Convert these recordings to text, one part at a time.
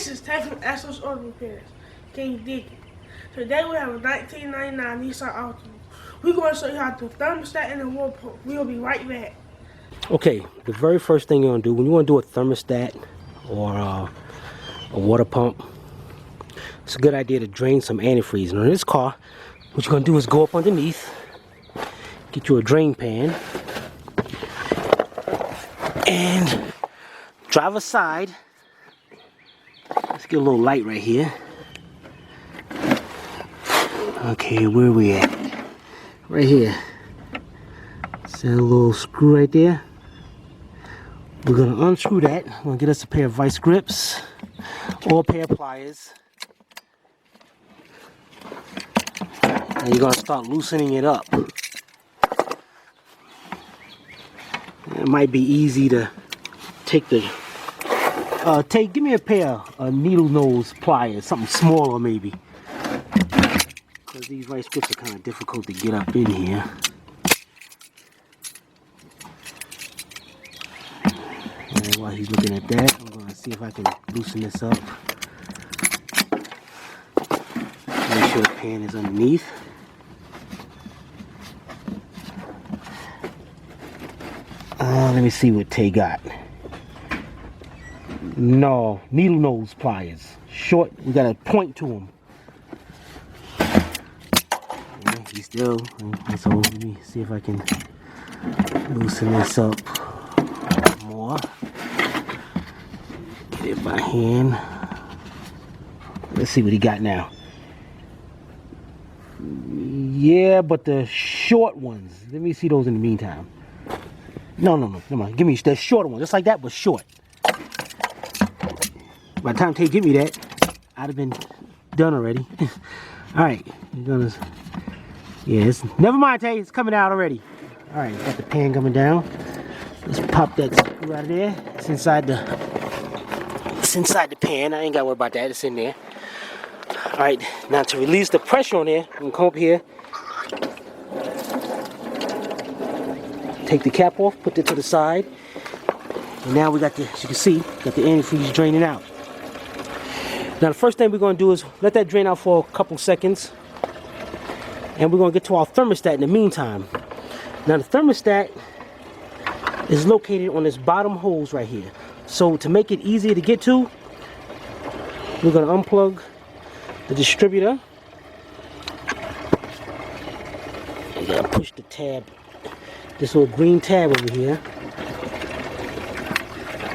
This is technical SOS Auto Repairs. Can you dig it? Today we have a 1999 Nissan Altima. We're going to show you how to thermostat and the water pump. We'll be right back. Okay, the very first thing you want to do when you want to do a thermostat or a water pump, it's a good idea to drain some antifreeze. And on this car, what you're going to do is go up underneath, get you a drain pan, and driver's side. Let's get a little light right here. Okay, where are we at? Right here. Set a little screw right there. We're gonna unscrew that. We're gonna get us a pair of vice grips or a pair of pliers. And you're gonna start loosening it up. It might be easy to take the give me a pair of needle nose pliers, something smaller maybe. Because these vice grips are kind of difficult to get up in here. And while he's looking at that, I'm going to see if I can loosen this up. Make sure the pan is underneath. Let me see what Tay got. No, needle nose pliers. Short, we got a point to them. Yeah, he's still, so let me see if I can loosen this up more. Get it by hand. Let's see what he got now. Yeah, but the short ones. Let me see those in the meantime. No, come on. Give me the shorter one, just like that, but short. By the time Tay give me that, I'd have been done already. All right, never mind, Tay, it's coming out already. All right, got the pan coming down. Let's pop that screw out of there. It's inside the pan. I ain't got to worry about that. It's in there. All right, now to release the pressure on there, you can come up here, take the cap off, put it to the side, and now we got the, as you can see, got the antifreeze draining out. Now the first thing we're going to do is let that drain out for a couple seconds, and we're going to get to our thermostat in the meantime. Now the thermostat is located on this bottom hose right here. So to make it easier to get to, we're going to unplug the distributor. You got to push the tab, this little green tab over here.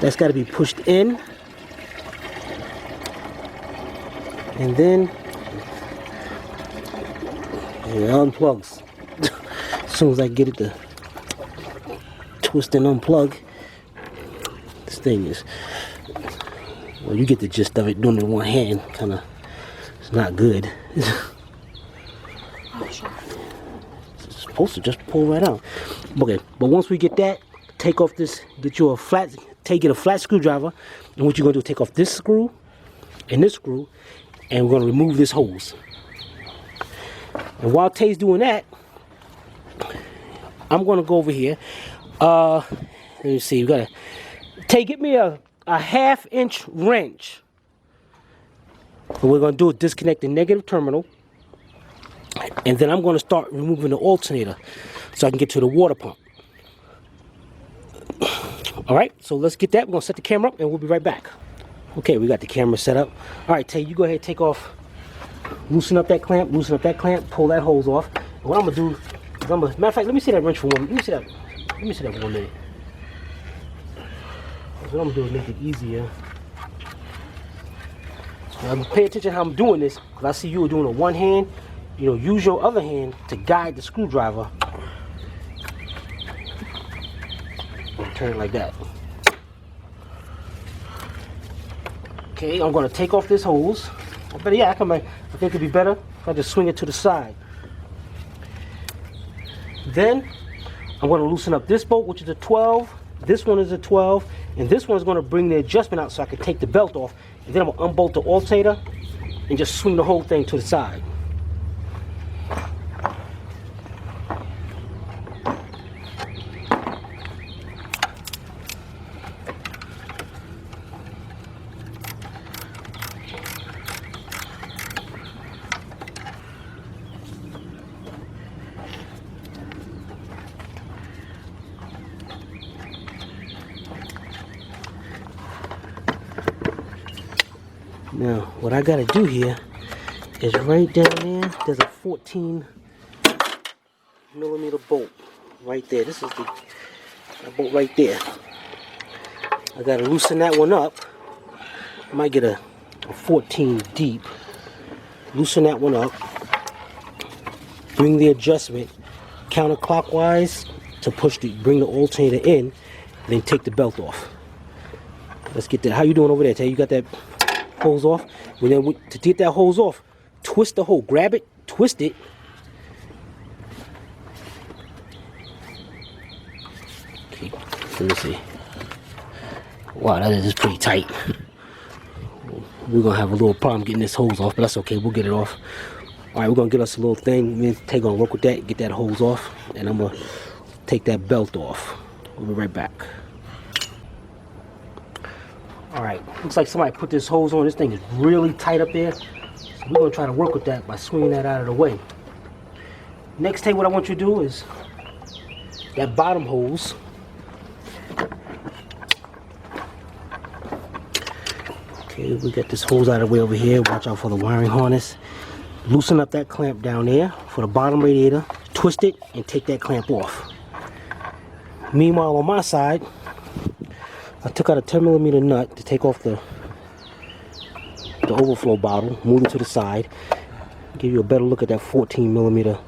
That's got to be pushed in. And then it unplugs. As soon as I get it to twist and unplug, this thing is, well, you get the gist of it. Doing it in one hand, kind of, it's not good. It's supposed to just pull right out. Okay, but once we get that, take off this, get a flat screwdriver, and what you're gonna do is take off this screw and this screw, and we're going to remove this hose. And while Tay's doing that, I'm going to go over here. Let me see. We got to Tay, get me a 1/2-inch wrench. What we're going to do is disconnect the negative terminal, and then I'm going to start removing the alternator so I can get to the water pump. All right, so let's get that. We're going to set the camera up, and we'll be right back. Okay, we got the camera set up. All right, Tay, you go ahead, take off, loosen up that clamp, pull that hose off. And what I'm gonna do is matter of fact, let me see that wrench for 1 minute. Let me see that for 1 minute. What I'm gonna do is make it easier. Now, pay attention how I'm doing this, because I see you were doing it one hand. You know, use your other hand to guide the screwdriver. And turn it like that. Okay, I'm going to take off this hose. But yeah, I think it'd be better if I just swing it to the side. Then I'm going to loosen up this bolt, which is a 12. This one is a 12, and this one's going to bring the adjustment out so I can take the belt off. And then I'm going to unbolt the alternator and just swing the whole thing to the side. Now, what I gotta do here is right down there, there's a 14mm bolt right there. This is the bolt right there. I gotta loosen that one up. I might get a 14 deep. Loosen that one up. Bring the adjustment counterclockwise to bring the alternator in, then take the belt off. Let's get that. How you doing over there, Tay? You got that hose off? Well, then to get that hose off, twist the hole. Grab it, twist it. Okay, let me see. Wow, that is pretty tight. We're gonna have a little problem getting this hose off, but that's okay. We'll get it off. All right, we're gonna get us a little thing. Me and Tay gonna work with that, get that hose off, and I'm gonna take that belt off. We'll be right back. All right, looks like somebody put this hose on. This thing is really tight up there. So we're gonna try to work with that by swinging that out of the way. Next, Tay, what I want you to do is that bottom hose. Okay, we got this hose out of the way over here. Watch out for the wiring harness. Loosen up that clamp down there for the bottom radiator. Twist it and take that clamp off. Meanwhile, on my side, I took out a 10mm nut to take off the overflow bottle. Move it to the side. Give you a better look at that 14mm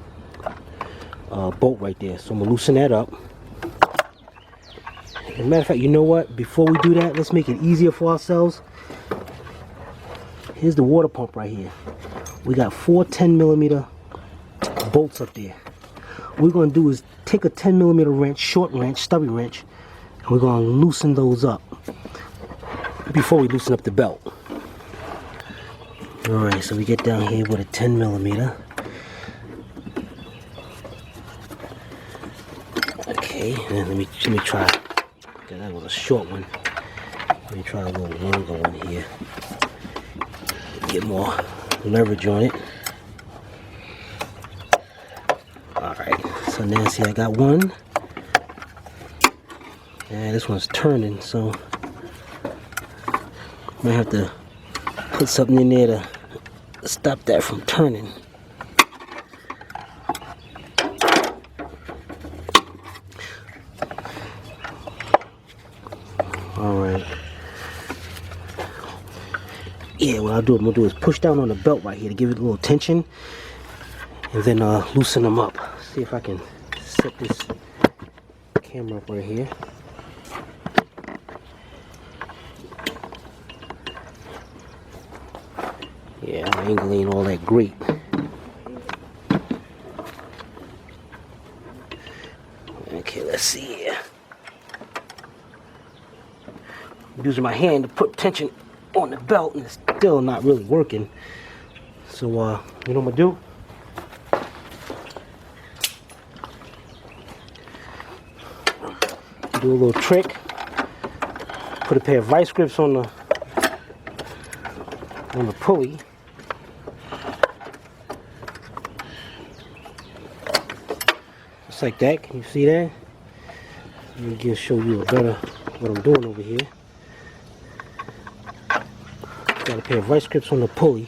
bolt right there. So I'm gonna loosen that up. As a matter of fact, you know what? Before we do that, let's make it easier for ourselves. Here's the water pump right here. We got 4 10mm bolts up there. What we're gonna do is take a 10mm wrench, short wrench, stubby wrench, and we're gonna loosen those up before we loosen up the belt. All right, so we get down here with a 10mm. Okay, and let me try. Okay, that was a short one. Let me try a little longer one here. Get more leverage on it. Alright, so now see I got one. And this one's turning, so I might have to put something in there to stop that from turning. Alright. Yeah, what I'm gonna do is push down on the belt right here to give it a little tension, and then loosen them up. See if I can set this camera up right here. Yeah, my angle ain't all that great. Okay, let's see here. I'm using my hand to put tension on the belt, and it's still not really working. So you know what I'm gonna do? Do a little trick. Put a pair of vice grips on the pulley. Just like that. Can you see that? Let me just show you a better what I'm doing over here. Got a pair of vice grips on the pulley,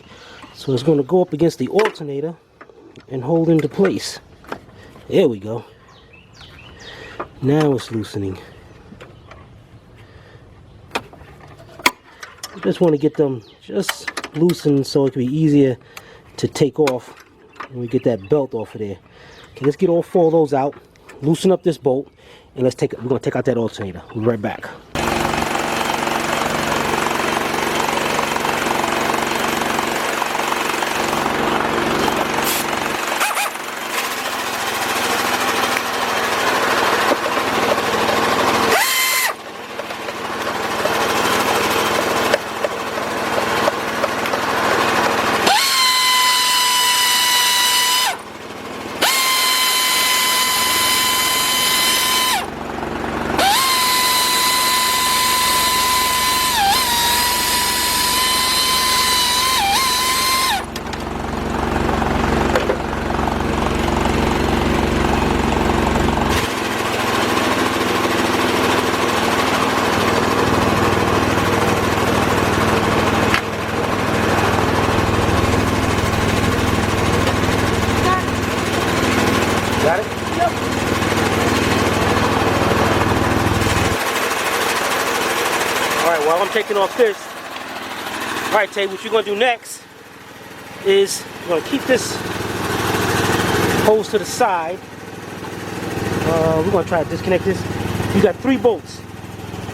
so it's going to go up against the alternator and hold into place. There we go. Now it's loosening. Just want to get them just loosened so it can be easier to take off when we get that belt off of there. Okay, let's get all 4 of those out. Loosen up this bolt, and we're going to take out that alternator. We'll be right back. taking off this. All right, Tay, what you're gonna do next is you're gonna keep this hose to the side. We're gonna try to disconnect this. You got 3 bolts,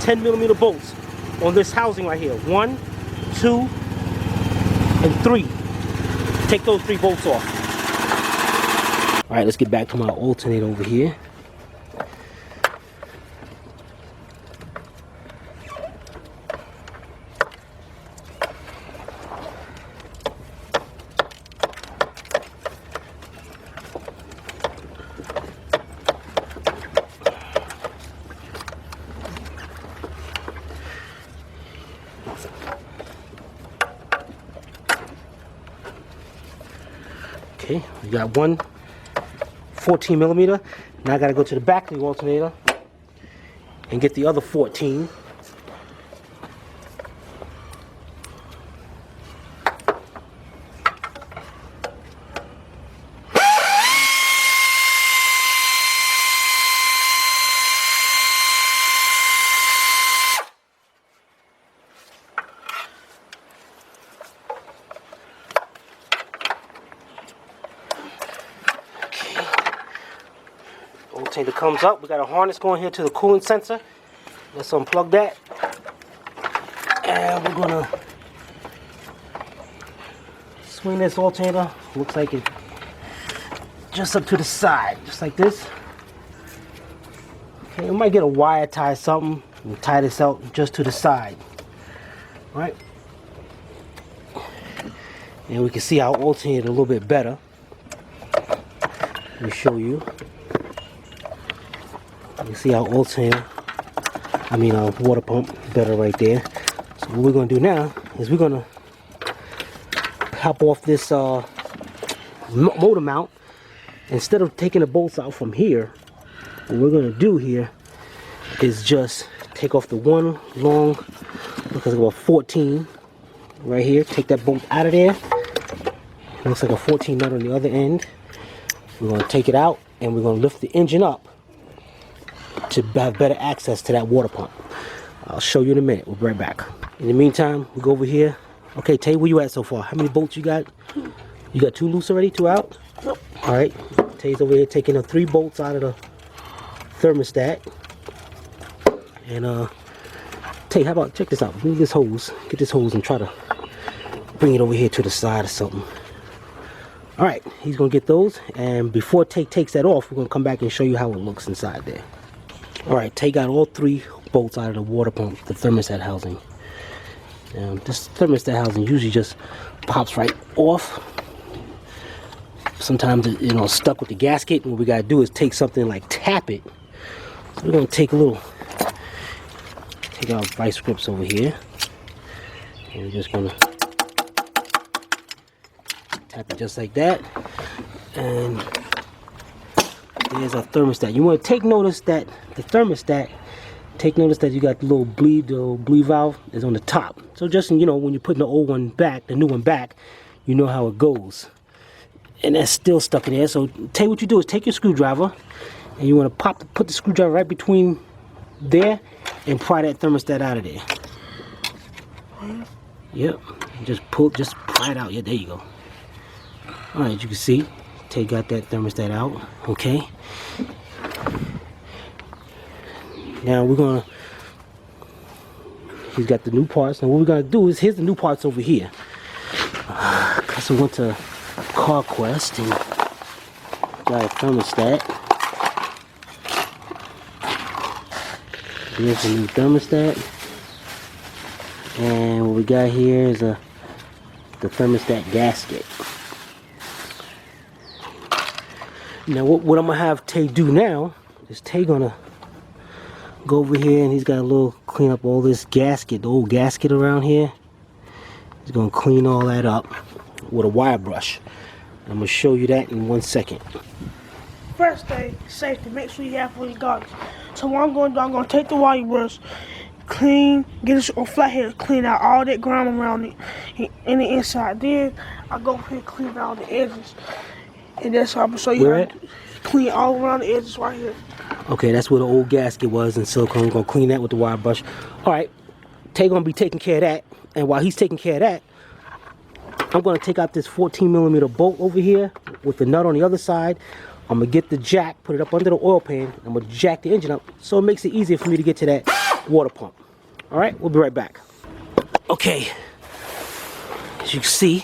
10mm bolts on this housing right here. 1, 2, and 3. Take those 3 bolts off. All right, let's get back to my alternator over here. Okay, we got one 14mm. Now I gotta go to the back of the alternator and get the other 14. Alternator comes up. We got a harness going here to the coolant sensor. Let's unplug that. And we're gonna swing this alternator. Looks like it just up to the side, just like this. Okay, we might get a wire tie something and tie this out just to the side. All right. And we can see our alternator a little bit better. Let me show you. You see our alternator, our water pump better right there. So what we're going to do now is we're going to pop off this motor mount. Instead of taking the bolts out from here, what we're going to do here is just take off the one long, looks like about 14 right here. Take that bolt out of there. It looks like a 14 nut on the other end. We're going to take it out and we're going to lift the engine up to have better access to that water pump. I'll show you in a minute. We'll be right back. In the meantime, we go over here. Okay, Tay, where you at so far? How many bolts you got? You got 2 loose already? 2 out? Yep. All right. Tay's over here taking the 3 bolts out of the thermostat. And Tay, how about check this out? Move this hose. Get this hose and try to bring it over here to the side or something. All right, he's gonna get those, and before Tay takes that off, we're gonna come back and show you how it looks inside there. All right, Tay got all 3 bolts out of the water pump, the thermostat housing. This thermostat housing usually just pops right off. Sometimes it's stuck with the gasket, and what we gotta do is take something like tap it. So we're gonna take our vice grips over here, and we're just gonna tap it just like that, and there's our thermostat. You want to take notice that the thermostat, you got the little bleed valve is on the top. So just when you're putting the old one back, the new one back, you know how it goes. And that's still stuck in there. So what you do is take your screwdriver, and you want to put the screwdriver right between there and pry that thermostat out of there. Yep. Just pry it out. Yeah, there you go. All right, you can see, Tay got that thermostat out. Okay. Now he's got the new parts. Now what we're gonna do is, here's the new parts over here. So we went to CarQuest and got a thermostat. Here's the new thermostat. And what we got here is the thermostat gasket. Now what I'm gonna have Tay do now is Tay gonna go over here, and he's got a little clean up all this gasket, the old gasket around here. He's gonna clean all that up with a wire brush. I'm gonna show you that in 1 second. First thing, safety. Make sure you have fully goggles. So what I'm gonna take the wire brush, get it on flat here, clean out all that ground around it in the inside. Then I go over here and clean out the edges. And that's how I'm gonna show you how to clean all around the edges right here. Okay, that's where the old gasket was in silicone. We're gonna clean that with the wire brush. All right, Tay gonna be taking care of that, and while he's taking care of that, I'm gonna take out this 14mm bolt over here with the nut on the other side. I'm gonna get the jack, put it up under the oil pan. I'm gonna jack the engine up so it makes it easier for me to get to that water pump. All right, we'll be right back. Okay, as you can see,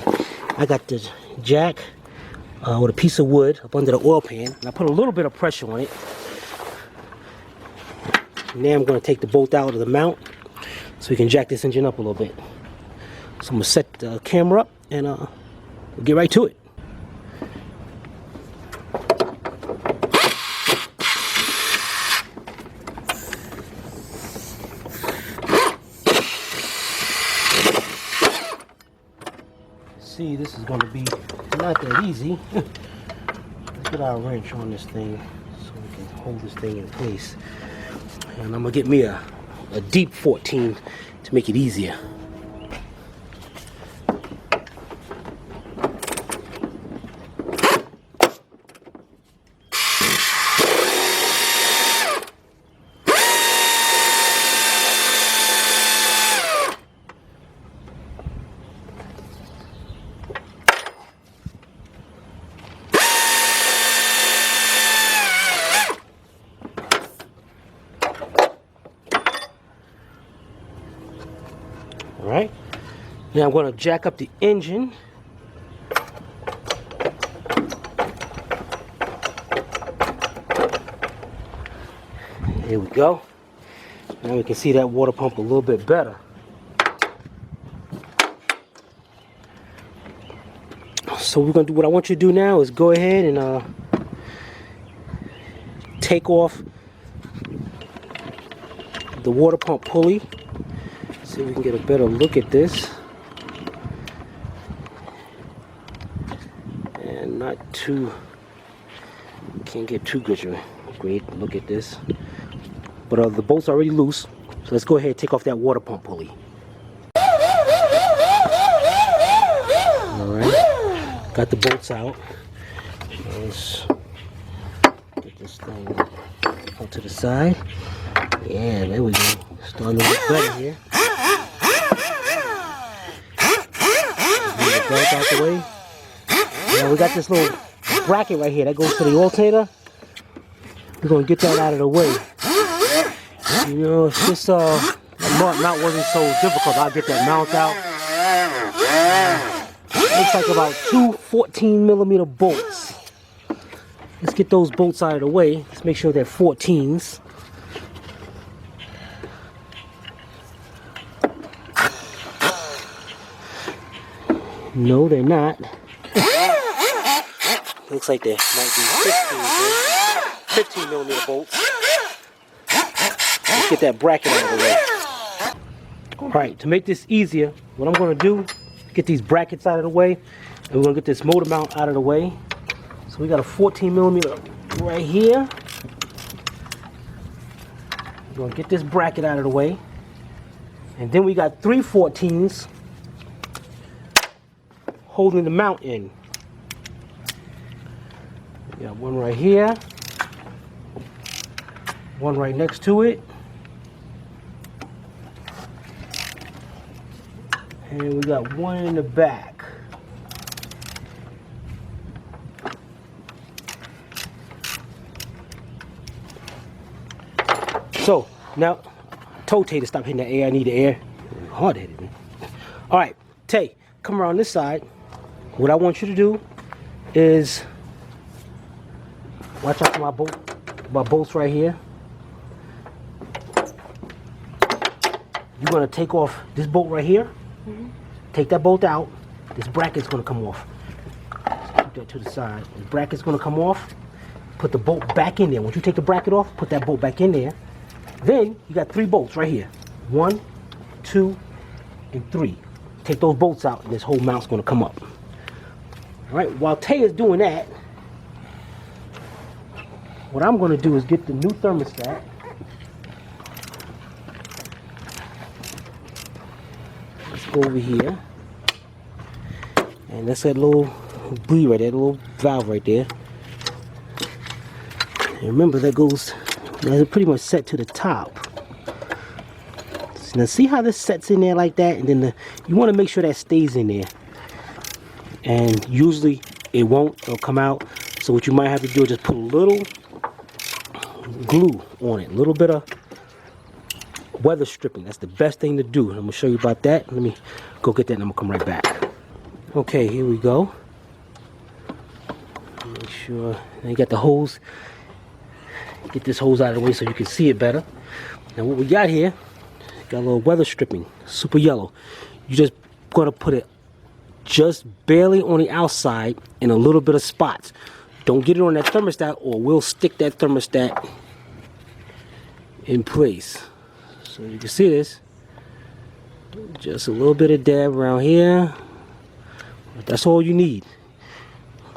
I got the jack with a piece of wood up under the oil pan, and I put a little bit of pressure on it. Now I'm gonna take the bolt out of the mount so we can jack this engine up a little bit. So I'm gonna set the camera up and we'll get right to it. See, this is gonna be not that easy. Let's get our wrench on this thing so we can hold this thing in place. And I'm gonna get me a deep 14 to make it easier. All right, now I'm going to jack up the engine. Here we go. Now we can see that water pump a little bit better. So we're going to do, what I want you to do now is go ahead and take off the water pump pulley. See if we can get a better look at this. And not too, can't get too good a great look at this. But the bolt's already loose, so let's go ahead and take off that water pump pulley. Alright, got the bolts out. Let's get this thing out to the side. Yeah, there we go. Starting to look better here. Back out the way. Now we got this little bracket right here that goes to the alternator. We're gonna get that out of the way. You know, if this mount wasn't so difficult, I'll get that mount out. Looks like about two 14mm bolts. Let's get those bolts out of the way. Let's make sure they're 14s. No, they're not. Looks like there might be 15mm bolts. Let's get that bracket out of the way. Alright, to make this easier, what I'm going to do, get these brackets out of the way, and we're going to get this motor mount out of the way. So we got a 14mm right here. We're going to get this bracket out of the way. And then we got 3 14s holding the mount in. We got one right here, one right next to it, and we got one in the back. So now, told Tay to stop hitting the air. I need the air. Hard headed. All right, Tay, come around this side. What I want you to do is watch out for my bolts right here. You're gonna take off this bolt right here. Take that bolt out. This bracket's gonna come off. Keep that to the side. The bracket's gonna come off. Put the bolt back in there. Once you take the bracket off, put that bolt back in there. Then you got 3 bolts right here. 1, 2, and 3. Take those bolts out, and this whole mount's gonna come up. All right, while Tay is doing that, what I'm going to do is get the new thermostat. Let's go over here. And that's that little bleed right there, that little valve right there. And remember, that's pretty much set to the top. Let's place. Now see how this sets in there like that, and then you want to make sure that stays in there. And usually it won't, it'll come out. So what you might have to do is just put a little glue on it, a little bit of weather stripping. That's the best thing to do. I'm gonna show you about that. Let me go get that and I'm gonna come right back. Okay, here we go. Make sure you got the hose. Get this hose out of the way so you can see it better. Now what we got here, got a little weather stripping, super yellow. You just gonna put it just barely on the outside in a little bit of spots. Don't get it on that thermostat or we'll stick that thermostat in place. So you can see this. Just a little bit of dab around here. That's all you need.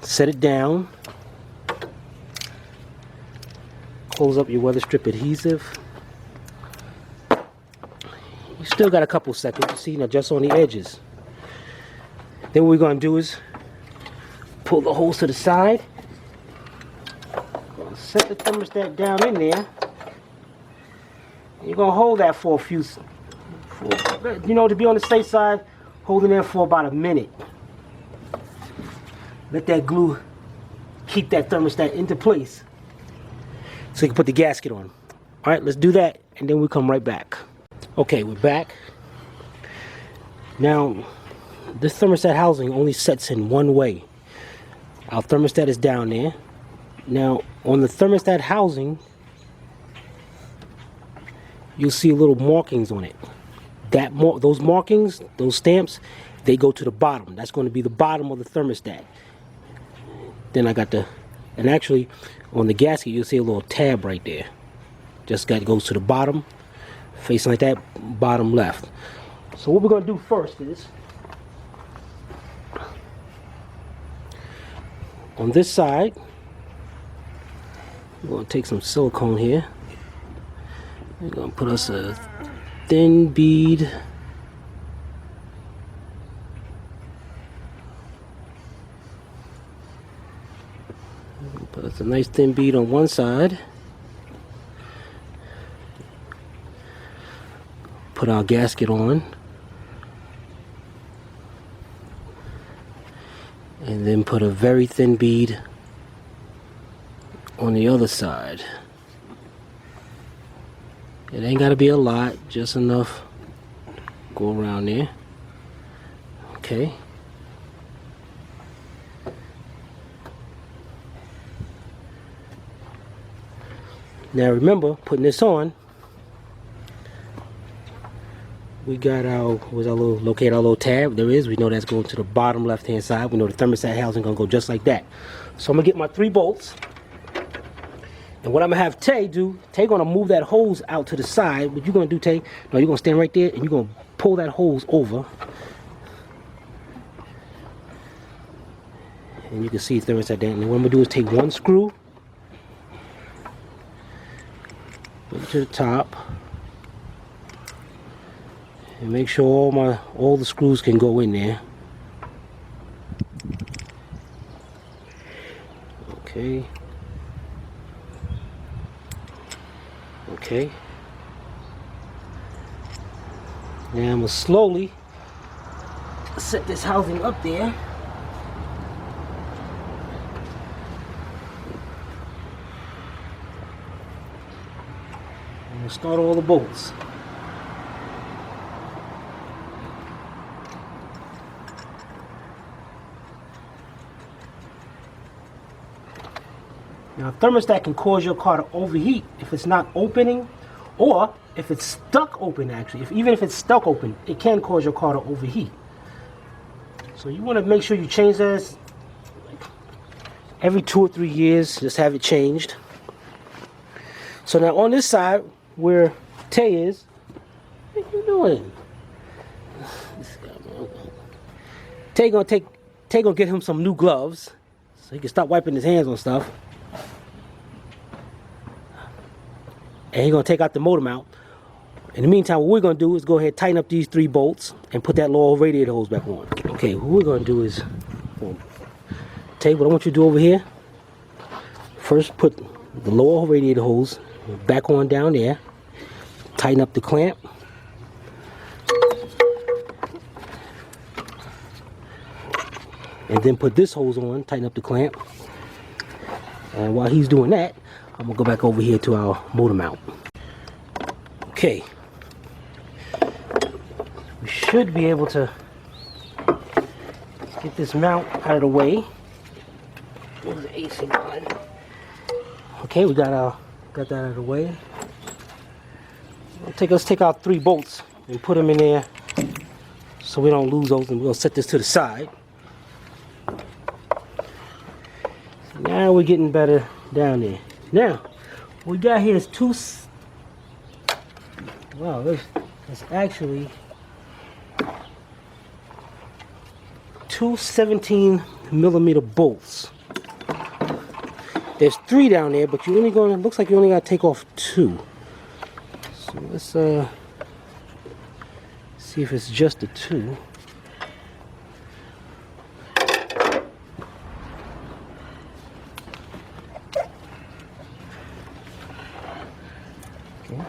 Set it down. Close up your weather strip adhesive. You still got a couple seconds. You see, now just on the edges. Then what we're going to do is pull the hose to the side. Set the thermostat down in there. You're going to hold that for a few, you know, to be on the safe side, hold it there for about a minute. Let that glue keep that thermostat into place so you can put the gasket on. All right, let's do that and then we'll come right back. Okay, we're back. Now, this thermostat housing only sets in one way. Our thermostat is down there. Now, on the thermostat housing, you'll see little markings on it. Those markings, those stamps, they go to the bottom. That's going to be the bottom of the thermostat. Then I got and actually on the gasket you'll see a little tab right there. Just goes to the bottom, facing like that, bottom left. So what we're going to do first is, on this side, we're going to take some silicone here. We're going to put us a thin bead. Put us a nice thin bead on one side. Put our gasket on. And then put a very thin bead on the other side. It ain't got to be a lot, just enough. Go around there. Okay. Now remember, putting this on, we got locate our little tab. There is. We know that's going to the bottom left hand side. We know the thermostat housing gonna go just like that. So I'm gonna get my 3 bolts. And what I'm gonna have Tay do, Tay gonna move that hose out to the side. What you gonna do, Tay? No, you're gonna stand right there and you're gonna pull that hose over. And you can see thermostat down. And what I'm gonna do is take one screw, put it to the top, and make sure all the screws can go in there. Okay. Okay. Now I'm gonna slowly set this housing up there. I'm gonna start all the bolts. Now, a thermostat can cause your car to overheat if it's not opening, or if it's stuck open. Actually, even if it's stuck open, it can cause your car to overheat. So you want to make sure you change this every 2 or 3 years. Just have it changed. So now on this side where Tay is, what are you doing? Tay gonna get him some new gloves so he can stop wiping his hands on stuff. And he's going to take out the motor mount. In the meantime, what we're going to do is go ahead and tighten up these 3 bolts and put that lower radiator hose back on. Okay, what we're going to do is, Tay, what I want you to do over here, first put the lower radiator hose back on down there, tighten up the clamp, and then put this hose on, tighten up the clamp. And while he's doing that, I'm gonna go back over here to our motor mount. Okay, we should be able to get this mount out of the way. Where's the AC line? Okay, we got that out of the way. Let's take out 3 bolts and put them in there so we don't lose those, and we're gonna set this to the side. So now we're getting better down there. Now, what we got here is wow, there's actually 2 17mm bolts. There's 3 down there, but looks like you only gotta take off 2. So let's see if it's just the 2. Okay.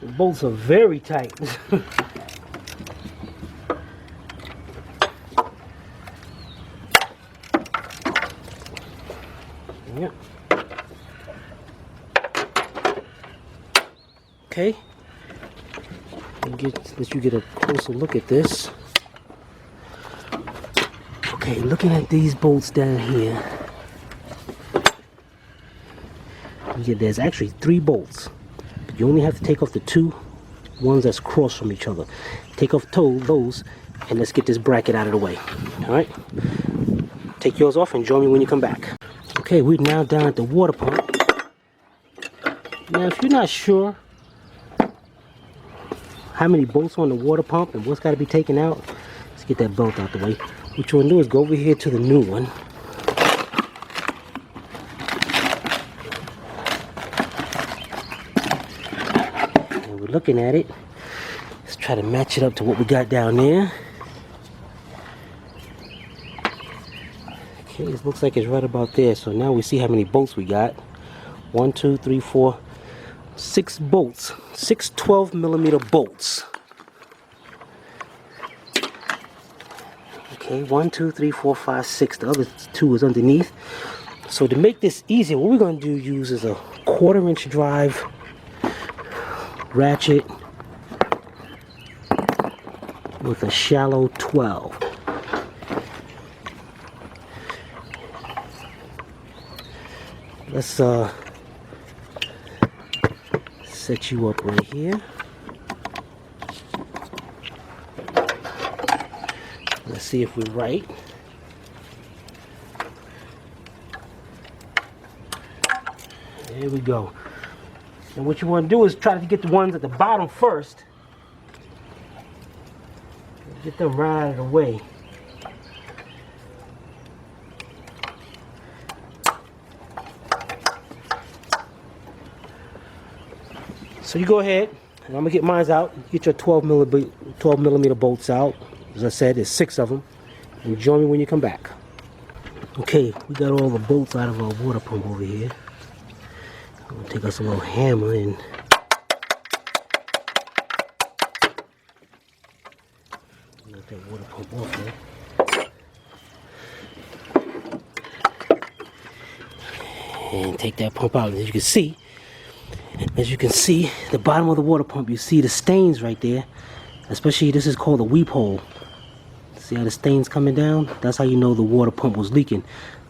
The bolts are very tight. Yeah. Okay. Let you get a closer look at this. Okay, looking at these bolts down here. There's actually 3 bolts. You only have to take off the 2 ones that's cross from each other. Take off those, and let's get this bracket out of the way. All right? Take yours off and join me when you come back. Okay, we're now down at the water pump. Now, if you're not sure how many bolts on the water pump and what's got to be taken out, let's get that belt out the way. What you want to do is go over here to the new one. Looking at it, let's try to match it up to what we got down there. Okay, it looks like it's right about there. So now we see how many bolts we got. 1, 2, 3, 4, 6 bolts. 6 12mm bolts. Okay, 1, 2, 3, 4, 5, 6. The other 2 is underneath. So to make this easier, what we're going to use is a 1/4" drive ratchet with a shallow 12. Let's set you up right here. Let's see if we're right. There we go. And what you want to do is try to get the ones at the bottom first. Get them right out of the way. So you go ahead, and I'm going to get mine out. Get your 12mm bolts out. As I said, there's 6 of them. And join me when you come back. Okay, we got all the bolts out of our water pump over here. I'm going to take us a little hammer and let that water pump off there. And take that pump out. As you can see, the bottom of the water pump, you see the stains right there. Especially, this is called a weep hole. See how the stains coming down? That's how you know the water pump was leaking.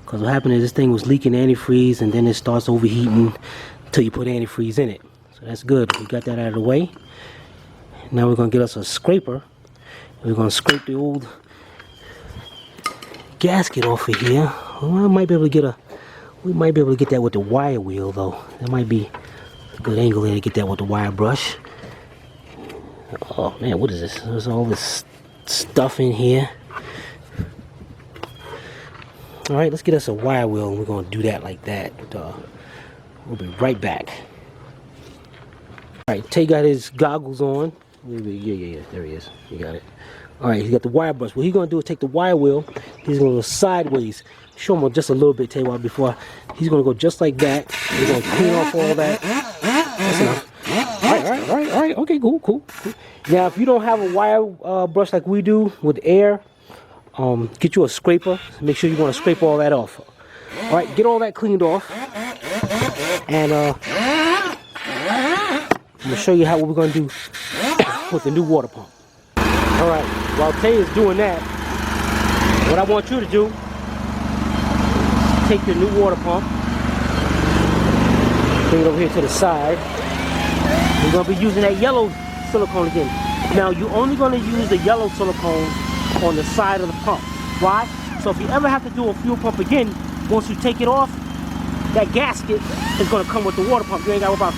Because what happened is this thing was leaking antifreeze, and then it starts overheating until you put antifreeze in it. So that's good. We got that out of the way. Now we're going to get us a scraper. We're going to scrape the old gasket off of here. Well, we might be able to get that with the wire wheel, though. That might be a good angle there to get that with the wire brush. Oh man, what is this? There's all this stuff in here. Alright, let's get us a wire wheel, and we're going to do that like that. We'll be right back. Alright, Tay got his goggles on. Yeah, there he is. You got it. All right, he got the wire brush. What he's gonna do is take the wire wheel. He's gonna go sideways. Show him just a little bit, tell you what, before. He's gonna go just like that. He's gonna clean off all that. That's enough. All right. Okay, cool. Now, if you don't have a wire brush like we do with air, get you a scraper. Make sure you want to scrape all that off. All right, get all that cleaned off. And I'm gonna show you what we're gonna do with the new water pump. All right, while Tay is doing that, what I want you to do, take your new water pump, bring it over here to the side. We're going to be using that yellow silicone again. Now, you're only going to use the yellow silicone on the side of the pump. Why? So if you ever have to do a fuel pump again, once you take it off, that gasket is going to come with the water pump. You ain't got to worry about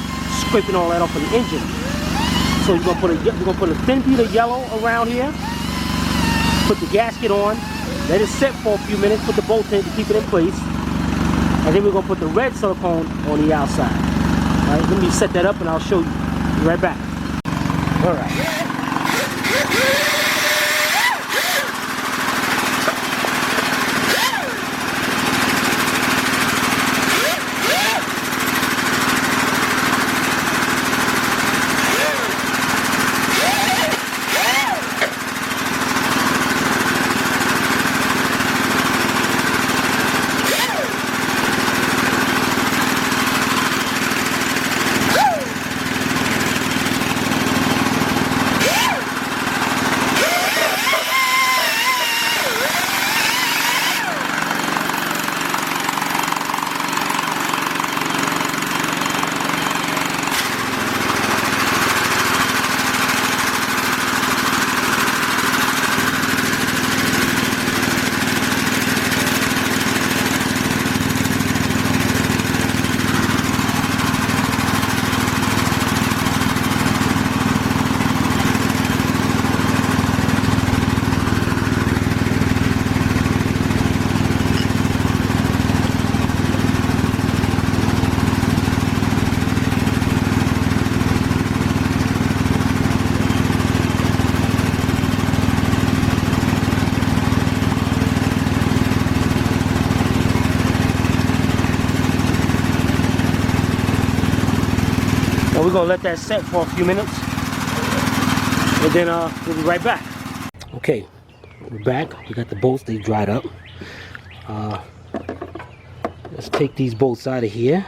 scraping all that off of the engine. So you're going to put a thin bead of yellow around here, put the gasket on, let it sit for a few minutes, put the bolt in to keep it in place, and then we're going to put the red silicone on the outside. All right, let me set that up and I'll show you. Be right back. All right. We're gonna let that set for a few minutes, and then we'll be right back. Okay, we're back. We got the bolts, they dried up. Let's take these bolts out of here.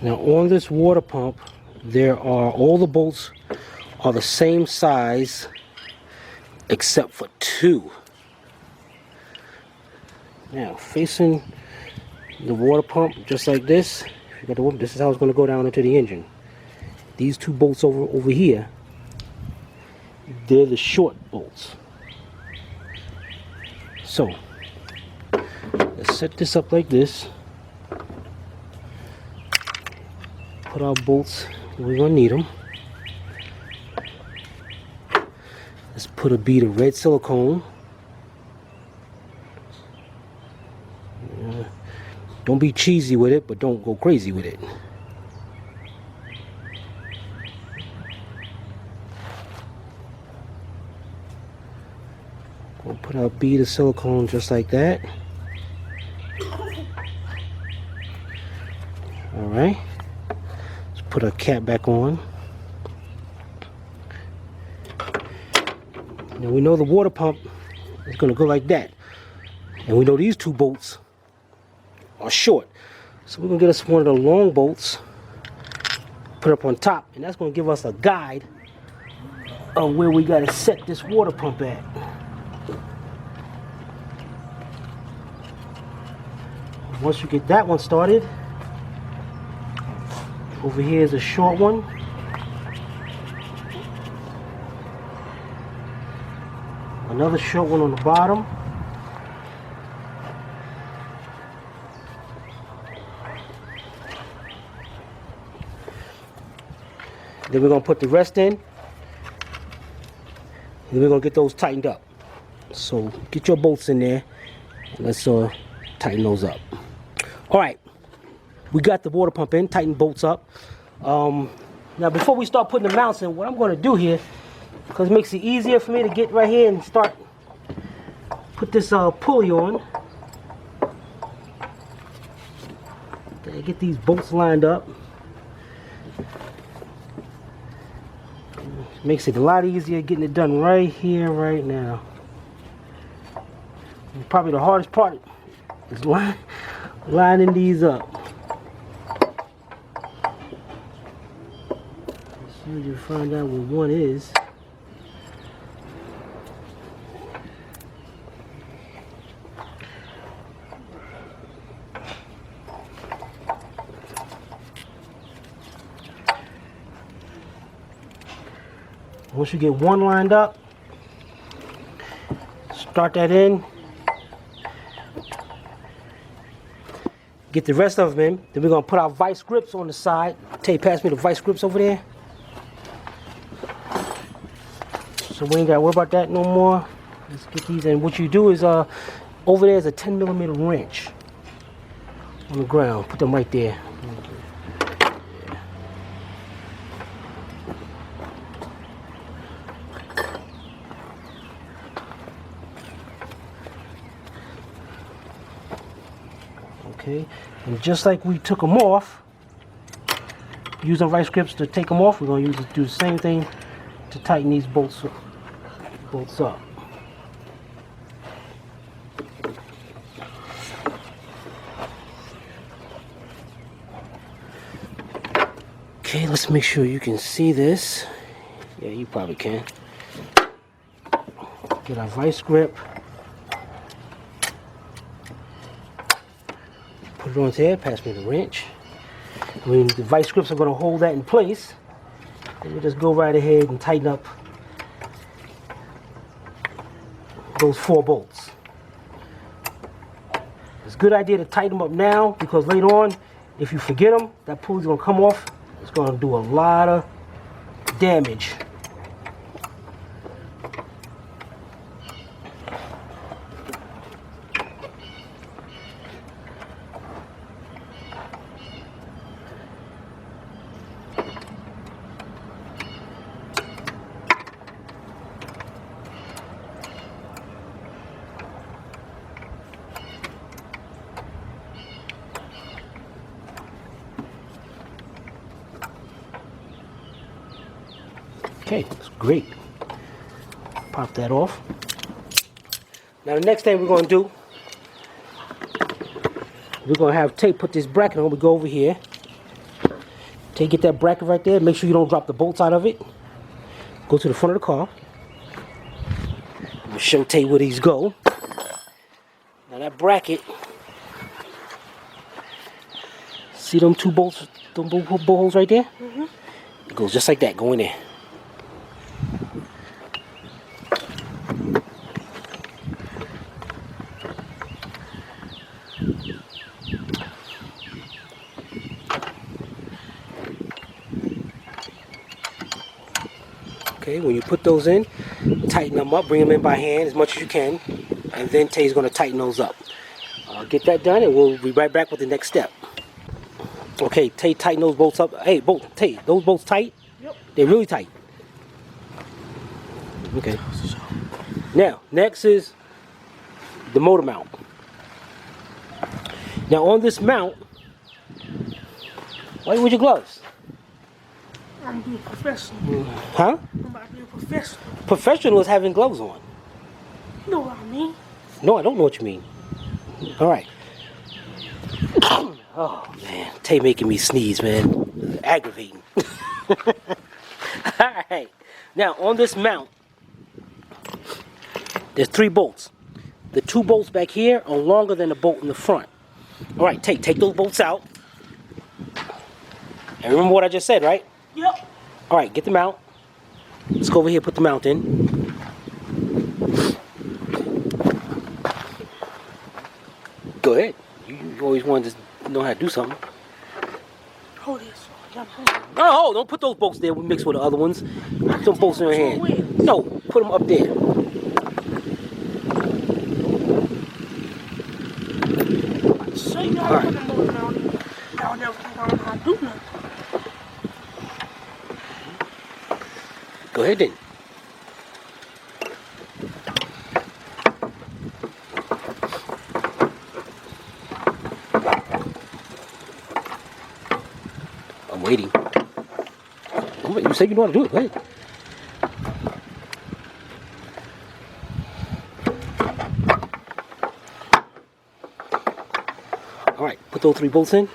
Now on this water pump, all the bolts are the same size except for two. Now, facing the water pump, just like this, this is how it's going to go down into the engine. These two bolts over here, they're the short bolts. So, let's set this up like this. Put our bolts where we're going to need them. Let's put a bead of red silicone. Don't be cheesy with it, but don't go crazy with it. We'll put our bead of silicone just like that. Alright. Let's put our cap back on. Now we know the water pump is going to go like that. And we know these two bolts are short, so we're gonna get us one of the long bolts, put it up on top, and that's gonna give us a guide of where we gotta set this water pump at. Once you get that one started, over here is a short one. Another short one on the bottom. Then we're going to put the rest in, and then we're going to get those tightened up. So get your bolts in there, and let's tighten those up. Alright, we got the water pump in, tighten bolts up. Now before we start putting the mounts in, what I'm going to do here, because it makes it easier for me to get right here and start, put this pulley on. Okay, get these bolts lined up. Makes it a lot easier getting it done right here, right now. And probably the hardest part is lining these up. As soon as you find out where one is. Once you get one lined up, start that in. Get the rest of them in. Then we're going to put our vice grips on the side. Tay, pass me the vice grips over there. So we ain't got to worry about that no more. Let's get these in. What you do is, over there is a 10mm wrench on the ground. Put them right there. Okay, and just like we took them off, using vice grips to take them off, we're going to do the same thing to tighten these bolts up. Okay, let's make sure you can see this. Yeah, you probably can. Get our vice grip. Put it on there, pass me the wrench. I mean, the vice grips are going to hold that in place. And we just go right ahead and tighten up those 4 bolts. It's a good idea to tighten them up now, because later on, if you forget them, that pulley's going to come off. It's going to do a lot of damage. Okay, that's great. Pop that off. Now the next thing we're going to do, we're going to have Tay put this bracket on. We go over here. Tay, get that bracket right there. Make sure you don't drop the bolts out of it. Go to the front of the car. I'm going to show Tay where these go. Now that bracket, see them 2 bolts, them bolt holes right there? Mm-hmm. It goes just like that. Go in there. Okay, when you put those in, tighten them up, bring them in by hand as much as you can, and then Tay's going to tighten those up. Get that done, and we'll be right back with the next step. Okay, Tay, tighten those bolts up. Hey, Tay, those bolts tight? Yep. They're really tight. Okay. Now, next is the motor mount. Now, on this mount, why with your gloves? I'm being professional. Huh? I'm about to be a professional. Professional is having gloves on. You know what I mean? No, I don't know what you mean. All right. Oh, man. Tay making me sneeze, man. Aggravating. All right. Now, on this mount, there's 3 bolts. The 2 bolts back here are longer than the bolt in the front. All right, take those bolts out. And remember what I just said, right? Yep. All right, get the mount. Let's go over here, put the mount in. Go ahead. You always wanted to know how to do something. Hold this. No, don't put those bolts there. We mix with the other ones. Put some bolts in your hand. No, put them up there. So you know how to put them both down. not do nothing. Go ahead then. I'm waiting. You said you know how to do it. Go ahead. All right, put those 3 bolts in.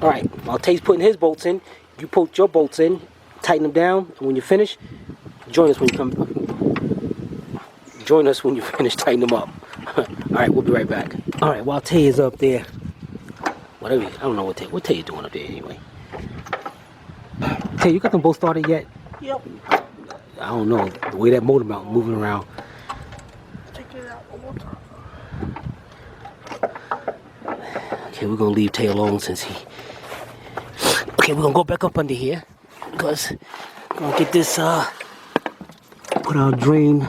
All right, while Tay's putting his bolts in, you put your bolts in, tighten them down, and when you finish, join us when you come. Join us when you finish tightening them up. All right, we'll be right back. All right, while Tay is up there, whatever, I don't know what Tay is doing up there anyway. Tay, you got them both started yet? Yep. I don't know, the way that motor mount moving around. Take it out one more time. Okay, we're gonna leave Tay alone since he... Okay, we're gonna go back up under here because we're gonna get this, put our drain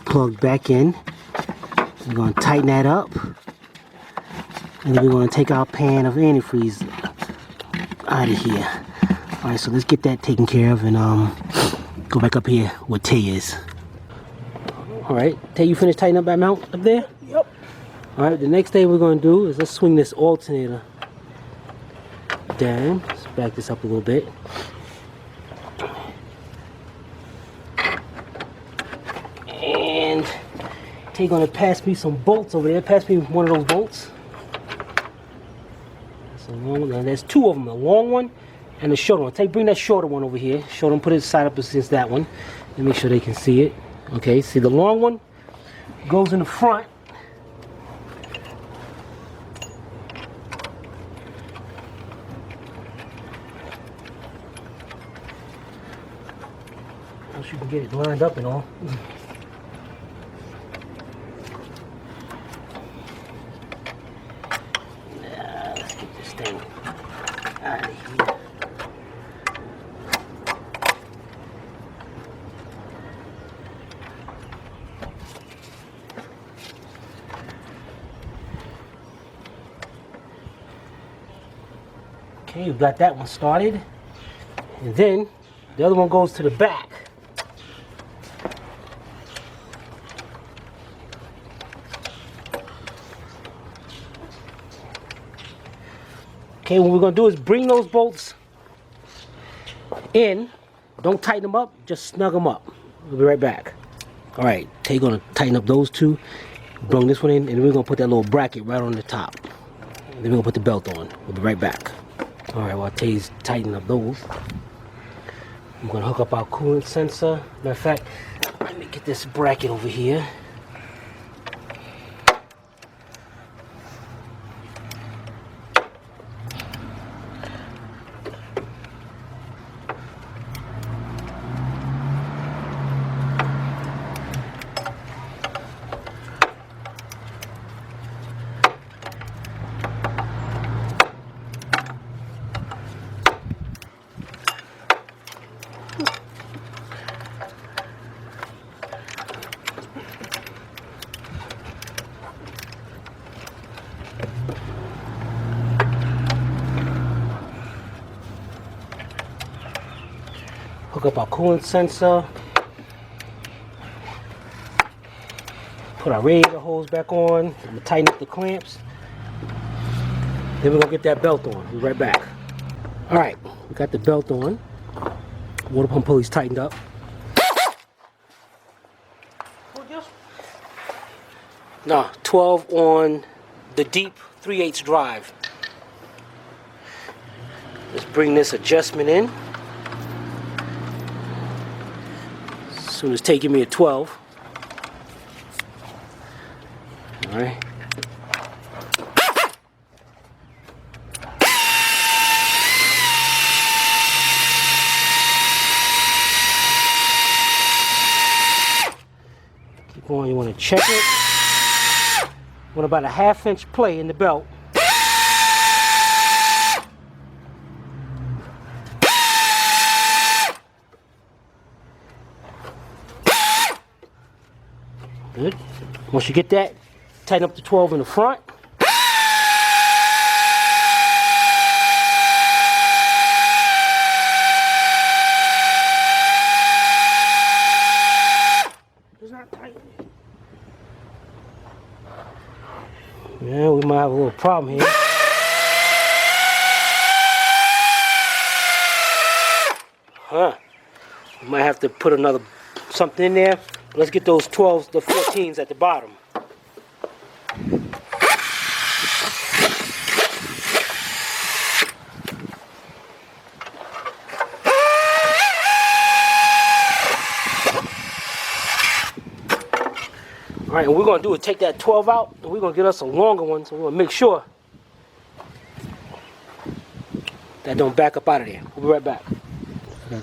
plug back in. We're gonna tighten that up. And then we're gonna take our pan of antifreeze out of here. All right, so let's get that taken care of and go back up here where Tay is. All right, Tay, you finished tightening up that mount up there? Yep. All right, the next thing we're going to do is let's swing this alternator down. Let's back this up a little bit. And Tay going to pass me some bolts over there. Pass me one of those bolts. That's a long one. There's 2 of them, a long one and a short one. Tay, bring that shorter one over here. Show them, put it side up against that one. And make sure they can see it. Okay, see the long one goes in the front. You can get it lined up and all. Now, let's get this thing out of here. Okay, we've got that one started. And then the other one goes to the back. Okay, what we're going to do is bring those bolts in. Don't tighten them up, just snug them up. We'll be right back. All right, Tay going to tighten up those 2. Bring this one in, and we're going to put that little bracket right on the top. And then we're going to put the belt on. We'll be right back. All right, while Tay's tightening up those, I'm going to hook up our coolant sensor. Matter of fact, let me get this bracket over here. Hook up our coolant sensor. Put our radiator hose back on. I'm gonna tighten up the clamps. Then we're gonna get that belt on. We'll be right back. All right, we got the belt on. Water pump pulley's tightened up. No, 12 on the deep 3/8 drive. Let's bring this adjustment in. As soon as taking me a 12. All right. Keep going, you want to check it. Want about a 1/2 inch play in the belt. Good. Once you get that, tighten up the 12 in the front. Yeah, we might have a little problem here. Huh. We might have to put another something in there. Let's get those 12s, the 14s at the bottom. All right, and what we're gonna do is take that 12 out, and we're gonna get us a longer one, so we're gonna make sure that don't back up out of there. We'll be right back. All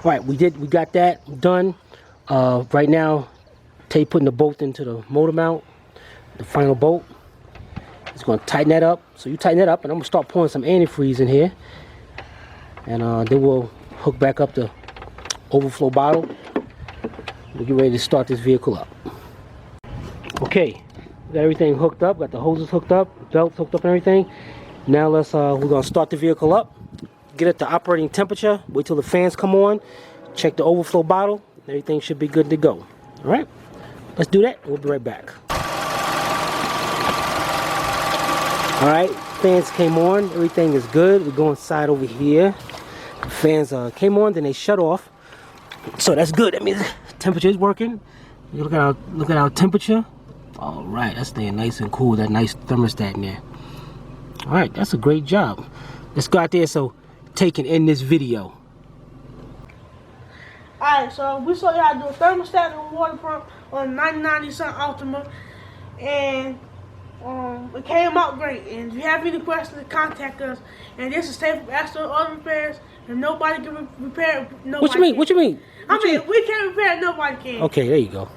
right, we got that done. Right now, Tay putting the bolt into the motor mount, the final bolt. It's gonna tighten that up. So you tighten that up, and I'm gonna start pouring some antifreeze in here, and then we'll hook back up the overflow bottle. We'll get ready to start this vehicle up. Okay, we got everything hooked up, got the hoses hooked up, belts hooked up and everything. Now we're gonna start the vehicle up, get it to operating temperature, wait till the fans come on, check the overflow bottle, everything should be good to go. All right, let's do that, we'll be right back. All right, fans came on, everything is good. We're going side over here. The fans came on, then they shut off. So that's good, that means the temperature is working. You look at our temperature. All right, that's staying nice and cool, that nice thermostat in there. All right, that's a great job. Let's go out there so Tay can end this video. Alright, so we saw you how to do a thermostat and a water pump on 99 Nissan Altima, and it came out great. And if you have any questions, contact us. And this is safe from accident auto repairs, and nobody can repair it. What you mean? What you mean? I mean, we can't repair it, nobody can. Okay, there you go.